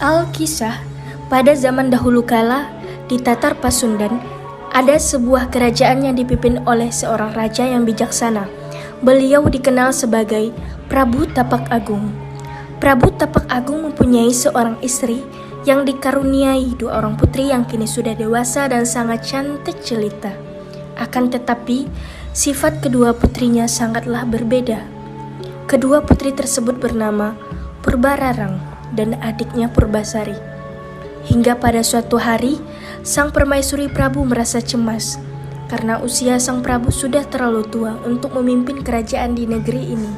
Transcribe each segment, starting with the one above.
Alkisah, pada zaman dahulu kala, di Tatar Pasundan, ada sebuah kerajaan yang dipimpin oleh seorang raja yang bijaksana. Beliau dikenal sebagai Prabu Tapak Agung. Prabu Tapak Agung mempunyai seorang istri yang dikaruniai dua orang putri yang kini sudah dewasa dan sangat cantik jelita. Akan tetapi, sifat kedua putrinya sangatlah berbeda. Kedua putri tersebut bernama Purbararang dan adiknya Purbasari. Hingga pada suatu hari, sang permaisuri Prabu merasa cemas karena usia sang Prabu sudah terlalu tua untuk memimpin kerajaan di negeri ini.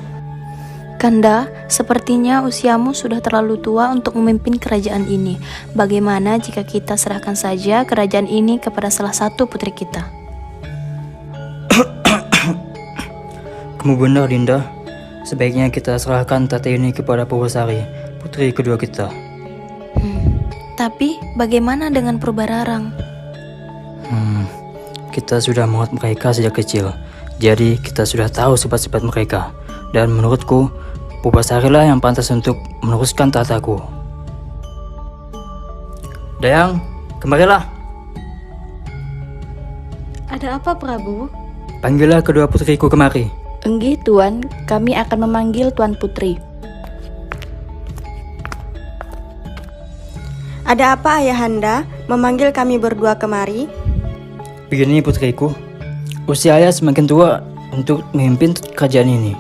Kanda, sepertinya usiamu sudah terlalu tua untuk memimpin kerajaan ini. Bagaimana jika kita serahkan saja kerajaan ini kepada salah satu putri kita? Kamu benar, Dinda. Sebaiknya kita serahkan tata ini kepada Purbasari, putri kedua kita. Tapi bagaimana dengan Purbararang? Kita sudah merawat mereka sejak kecil, jadi kita sudah tahu sifat-sifat mereka. Dan menurutku, Purbasari lah yang pantas untuk meneruskan tataku. Dayang, kemarilah. Ada apa, Prabu? Panggillah kedua putriku kemari. Enggih, Tuan. Kami akan memanggil Tuan Putri. Ada apa Ayahanda memanggil kami berdua kemari? Begini putriku, usia ayah semakin tua untuk memimpin kerajaan ini.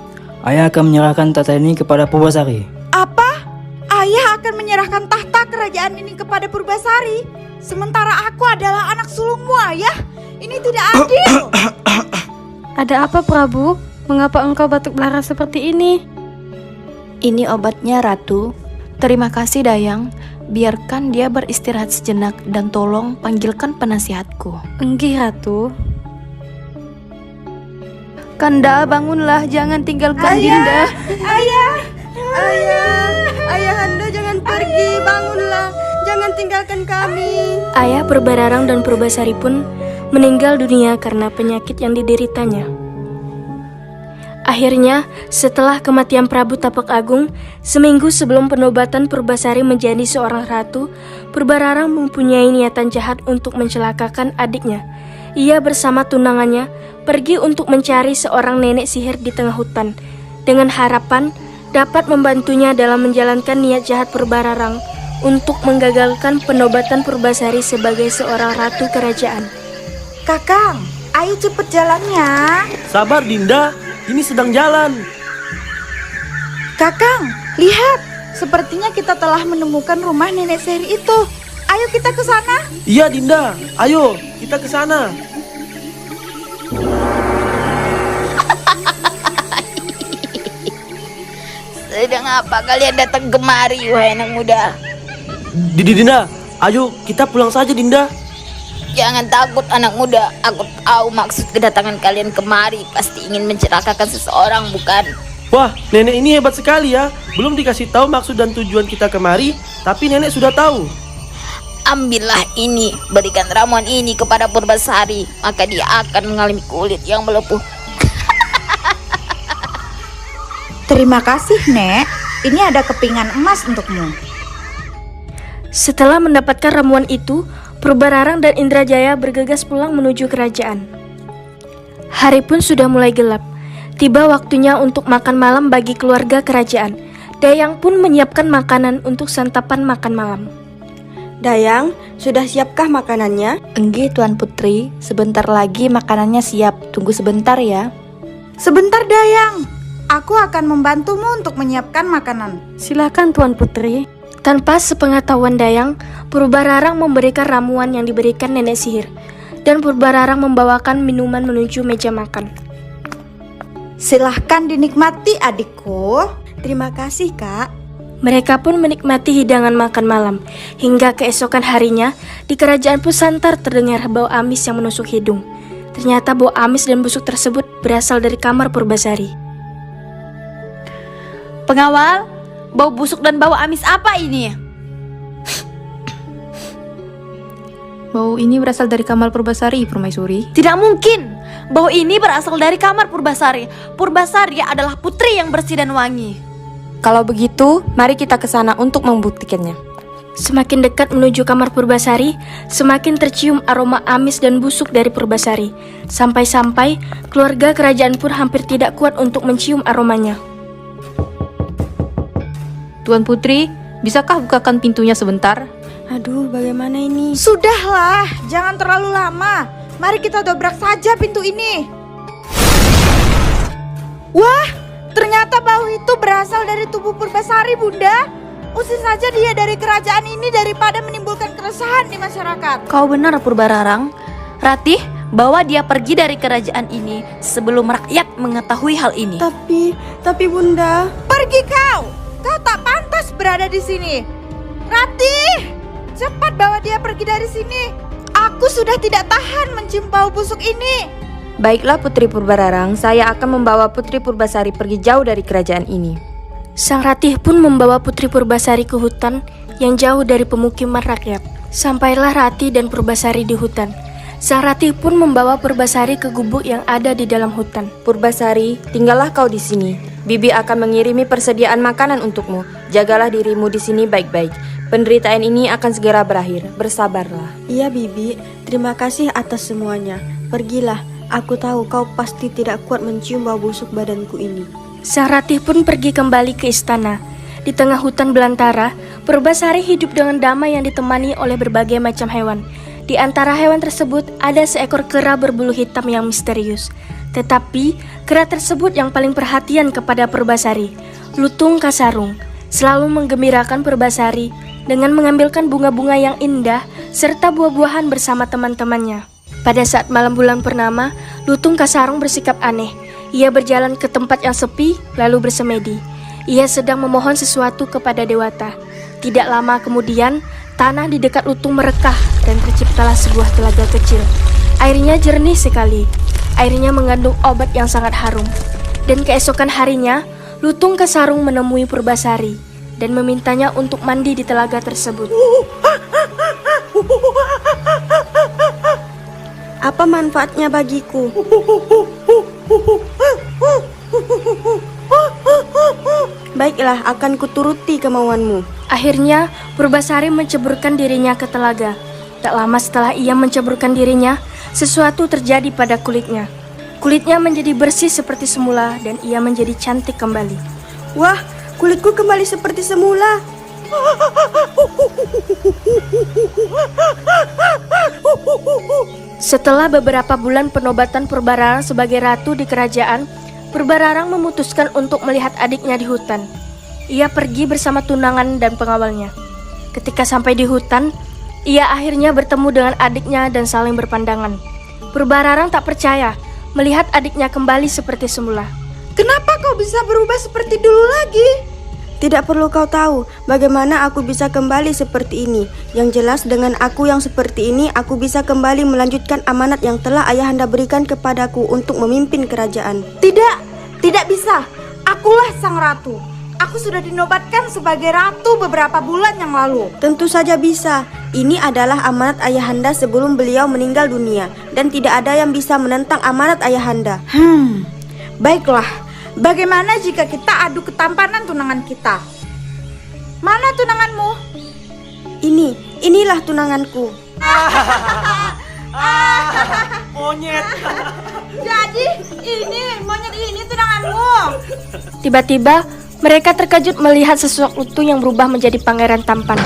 Ayah akan menyerahkan tata ini kepada Purbasari. Apa? Ayah akan menyerahkan tahta kerajaan ini kepada Purbasari, sementara aku adalah anak sulungmu, Ayah. Ini tidak adil. Ada apa, Prabu? Mengapa engkau batuk belara seperti ini? Ini obatnya, Ratu. Terima kasih, Dayang. Biarkan dia beristirahat sejenak dan tolong panggilkan penasihatku. Enggih, Ratu. Kanda, bangunlah, jangan tinggalkan Dinda. Ayahanda jangan pergi, bangunlah, jangan tinggalkan kami. Ayah Purbararang dan Purbasari pun meninggal dunia karena penyakit yang dideritanya. Akhirnya, setelah kematian Prabu Tapak Agung, seminggu sebelum penobatan Purbasari menjadi seorang ratu, Purbararang mempunyai niatan jahat untuk mencelakakan adiknya. Ia bersama tunangannya pergi untuk mencari seorang nenek sihir di tengah hutan, dengan harapan dapat membantunya dalam menjalankan niat jahat Purbararang untuk menggagalkan penobatan Purbasari sebagai seorang ratu kerajaan. Kakang, ayo cepet jalannya. Sabar Dinda, ini sedang jalan. Kakang, lihat. Sepertinya kita telah menemukan rumah nenek sihir itu. Ayo kita ke sana. Iya Dinda, ayo kita ke sana. Sedang apa kalian datang kemari, wahai anak muda? Dinda, ayo kita pulang saja Dinda. Jangan takut anak muda, aku tahu maksud kedatangan kalian kemari pasti ingin mencelakakan seseorang, bukan? Wah, nenek ini hebat sekali ya. Belum dikasih tahu maksud dan tujuan kita kemari, tapi nenek sudah tahu. Ambillah ini, berikan ramuan ini kepada Purbasari, maka dia akan mengalami kulit yang melepuh. Terima kasih, Nek. Ini ada kepingan emas untukmu. Setelah mendapatkan ramuan itu, Purbararang dan Indrajaya bergegas pulang menuju kerajaan. Hari pun sudah mulai gelap. Tiba waktunya untuk makan malam bagi keluarga kerajaan. Dayang pun menyiapkan makanan untuk santapan makan malam. Dayang, sudah siapkah makanannya? Enggih, Tuan Putri. Sebentar lagi makanannya siap. Tunggu sebentar ya. Sebentar, Dayang. Aku akan membantumu untuk menyiapkan makanan. Silakan, Tuan Putri. Tanpa sepengetahuan Dayang, Purbararang memberikan ramuan yang diberikan nenek sihir, dan Purbararang membawakan minuman menuju meja makan. Silahkan dinikmati, adikku. Terima kasih, Kak. Mereka pun menikmati hidangan makan malam. Hingga keesokan harinya, di kerajaan Pusantar terdengar bau amis yang menusuk hidung. Ternyata bau amis dan busuk tersebut berasal dari kamar Purbasari. Pengawal, bau busuk dan bau amis apa ini? Bau ini berasal dari kamar Purbasari, Permaisuri. Tidak mungkin. Bau ini berasal dari kamar Purbasari. Purbasari adalah putri yang bersih dan wangi. Kalau begitu, mari kita ke sana untuk membuktikannya. Semakin dekat menuju kamar Purbasari, semakin tercium aroma amis dan busuk dari Purbasari. Sampai-sampai keluarga kerajaan pun hampir tidak kuat untuk mencium aromanya. Tuan Putri, bisakah bukakan pintunya sebentar? Aduh, bagaimana ini? Sudahlah, jangan terlalu lama. Mari kita dobrak saja pintu ini. Wah, ternyata bau itu berasal dari tubuh Purbasari, Bunda. Usir saja dia dari kerajaan ini daripada menimbulkan keresahan di masyarakat. Kau benar Purbararang. Ratih, bawa dia pergi dari kerajaan ini sebelum rakyat mengetahui hal ini. Tapi Bunda. Pergi kau! Kau tak pantas berada di sini. Ratih, cepat bawa dia pergi dari sini. Aku sudah tidak tahan mencium bau busuk ini. Baiklah Putri Purbararang, saya akan membawa Putri Purbasari pergi jauh dari kerajaan ini. Sang Ratih pun membawa Putri Purbasari ke hutan yang jauh dari pemukiman rakyat. Sampailah Ratih dan Purbasari di hutan. Sang Ratih pun membawa Purbasari ke gubuk yang ada di dalam hutan. Purbasari, tinggallah kau di sini. Bibi akan mengirimi persediaan makanan untukmu. Jagalah dirimu di sini baik-baik. Penderitaan ini akan segera berakhir. Bersabarlah. Iya Bibi, terima kasih atas semuanya. Pergilah. Aku tahu kau pasti tidak kuat mencium bau busuk badanku ini. Sang Ratih pun pergi kembali ke istana. Di tengah hutan belantara, Purbasari hidup dengan damai yang ditemani oleh berbagai macam hewan. Di antara hewan tersebut ada seekor kera berbulu hitam yang misterius. Tetapi kera tersebut yang paling perhatian kepada Purbasari. Lutung Kasarung selalu menggembirakan Purbasari dengan mengambilkan bunga-bunga yang indah serta buah-buahan bersama teman-temannya. Pada saat malam bulan purnama, Lutung Kasarung bersikap aneh. Ia berjalan ke tempat yang sepi, lalu bersemedi. Ia sedang memohon sesuatu kepada Dewata. Tidak lama kemudian, tanah di dekat Lutung merekah dan terciptalah sebuah telaga kecil. Airnya jernih sekali. Airnya mengandung obat yang sangat harum. Dan keesokan harinya, Lutung Kasarung menemui Purbasari dan memintanya untuk mandi di telaga tersebut. Apa manfaatnya bagiku? Baiklah, akan kuturuti kemauanmu. Akhirnya, Purbasari menceburkan dirinya ke telaga. Tak lama setelah ia menceburkan dirinya, sesuatu terjadi pada kulitnya. Kulitnya menjadi bersih seperti semula dan ia menjadi cantik kembali. Wah, kulitku kembali seperti semula. Setelah beberapa bulan penobatan Purbararang sebagai ratu di kerajaan, Purbararang memutuskan untuk melihat adiknya di hutan. Ia pergi bersama tunangan dan pengawalnya. Ketika sampai di hutan, ia akhirnya bertemu dengan adiknya dan saling berpandangan. Purbararang tak percaya melihat adiknya kembali seperti semula. Kenapa kau bisa berubah seperti dulu lagi? Tidak perlu kau tahu bagaimana aku bisa kembali seperti ini. Yang jelas dengan aku yang seperti ini, aku bisa kembali melanjutkan amanat yang telah ayahanda berikan kepadaku untuk memimpin kerajaan. Tidak bisa. Akulah sang ratu. Aku sudah dinobatkan sebagai ratu beberapa bulan yang lalu. Tentu saja bisa. Ini adalah amanat ayahanda sebelum beliau meninggal dunia. Dan tidak ada yang bisa menentang amanat ayahanda. Baiklah. Bagaimana jika kita adu ketampanan tunangan kita? Mana tunanganmu? Inilah tunanganku. Monyet. Jadi monyet ini tunanganmu. Tiba-tiba, mereka terkejut melihat sesuatu yang berubah menjadi pangeran tampan.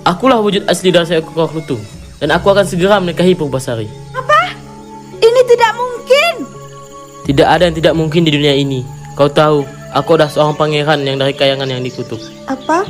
Akulah wujud asli dari seekor lutung, dan aku akan segera menikahi Purbasari. Apa? Ini tidak mungkin. Tidak ada yang tidak mungkin di dunia ini. Kau tahu, aku adalah seorang pangeran yang dari kayangan yang dikutuk. Apa?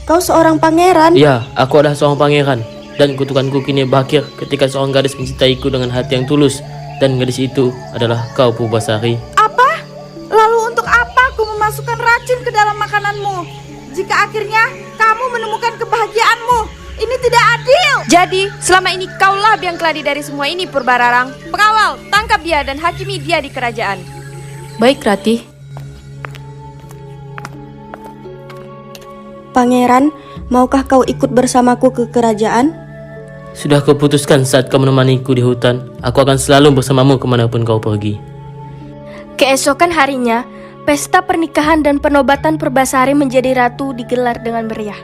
Kau seorang pangeran? Ya, aku adalah seorang pangeran. Dan kutukanku kini berakhir ketika seorang gadis mencintaiku dengan hati yang tulus. Dan gadis itu adalah kau, Purbasari. Apa? Lalu untuk apa aku memasukkan racun ke dalam makananmu? Jika akhirnya kamu menemukan kebahagiaanmu, ini tidak adil. Jadi, selama ini kaulah biang keladi dari semua ini, Purbararang. Pengawal, tangkap dia dan hakimi dia di kerajaan. Baik, Ratih. Pangeran, maukah kau ikut bersamaku ke kerajaan? Sudah kau putuskan saat kau menemaniku di hutan. Aku akan selalu bersamamu kemanapun kau pergi. Keesokan harinya, pesta pernikahan dan penobatan Purbasari menjadi ratu digelar dengan meriah.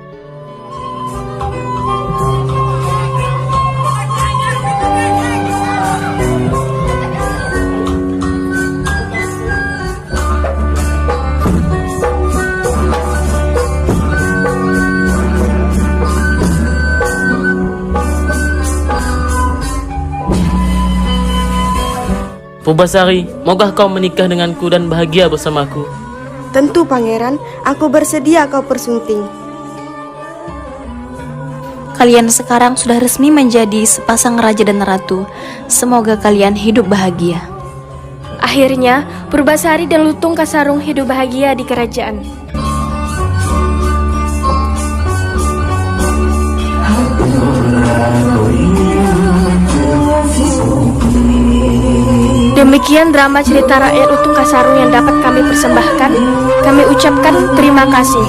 Purbasari, maukah kau menikah denganku dan bahagia bersamaku? Tentu pangeran, aku bersedia kau persunting. Kalian sekarang sudah resmi menjadi sepasang raja dan ratu. Semoga kalian hidup bahagia. Akhirnya, Purbasari dan Lutung Kasarung hidup bahagia di kerajaan. Demikian drama cerita rakyat Lutung Kasarung yang dapat kami persembahkan. Kami ucapkan terima kasih.